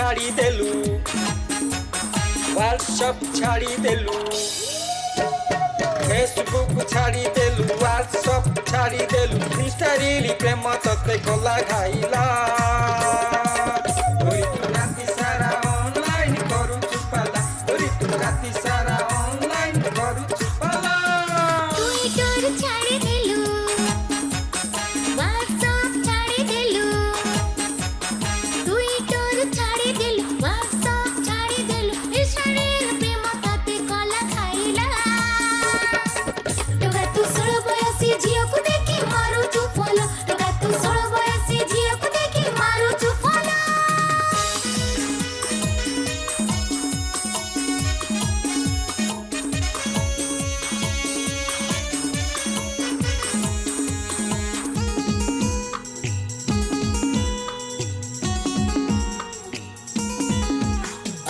छाड़ी देलु व्हाट्सएप छाड़ी देलु फेसबुक छाड़ी देलु व्हाट्सएप छाड़ी देलु इंस्टा रील प्रेम तते गला खाइला ओरी तू राती सारा ऑनलाइन करू चुपाला ओरी तू राती सारा ऑनलाइन करू चुपाला ट्विटर छाड़ी देलु व्हाट्सएप छाड़ी देलु ट्विटर छाड़ी देलु व्हाट्सएप छाड़ी देलु इंस्टा रील प्रेम तते गला खाइला टोका तू 16 बयसी झियो को देखि मारू चु फॉलो टोका तू 16 बयसी झियो को देखि मारू चु फॉलो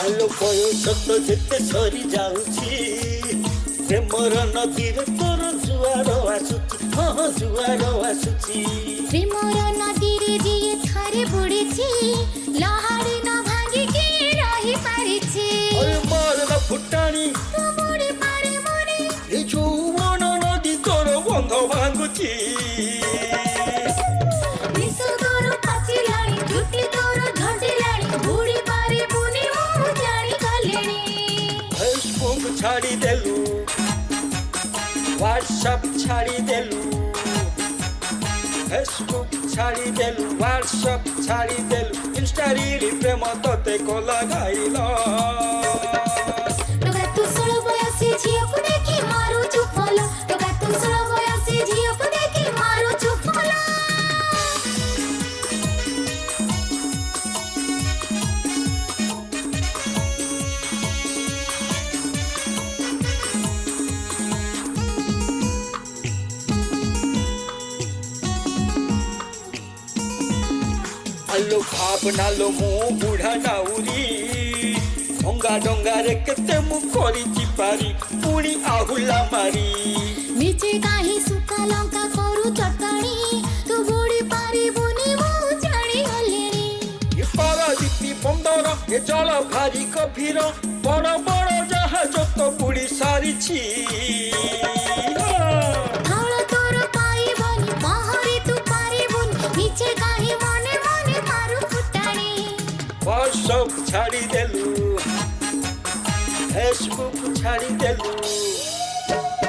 आलो बयस तो जेते सरी जाउछि प्रेमर नदीरे तोर जुआर आसुछि हाँ जुआर आसुछि प्रेमर नदीरे जिए थरे बुड़िछि लहड़ी न भांगी के रही पारिछि अरे मारला फुटाणी तू बुड़ी पारे मोरे ए যৌবন नदी तोर बंध भांगुछि निस तोर पाचिलाणी झुटी तोर झंडिलाणी बुड़ी पारे बुनी मु जानी गलेणी फेसबुक छाड़ी देलु व्हाट्सएप छाड़ी देलु फेसबुक छाड़ी देलु व्हाट्सएप छाड़ी देलु इंस्टा रील प्रेम तते गला खाइला टोका तू 16 बयसी झियो को देखि मारू चु फॉलो टोका तू 16 बयसी झियो को देखि मारू चु फॉलो आलो भावना लो मो बुढ़ा नाउरी डोंगा डोंगा रे केते मु करिछि पारी पुणी आहुला मारी नीचे काहे सुका लंका करू चटणी तू बुड़ी पारी बुनी मु जानी गलेणी ये पारादीपी बंदर ये जल भारी गभीर बड़ बड़ जहाज तो बुड़ी सारिछि हाउल तोर पाइबनी पहरी तू पारिबुनी नीचे काहे मने मने मारू फुटाणी व्हाट्सएप छाड़ी देलु फेसबुक छाड़ी देलु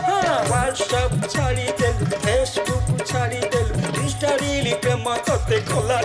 हाँ व्हाट्सएप छाड़ी देलु फेसबुक छाड़ी देलु इंस्टा रील प्रेम तते गला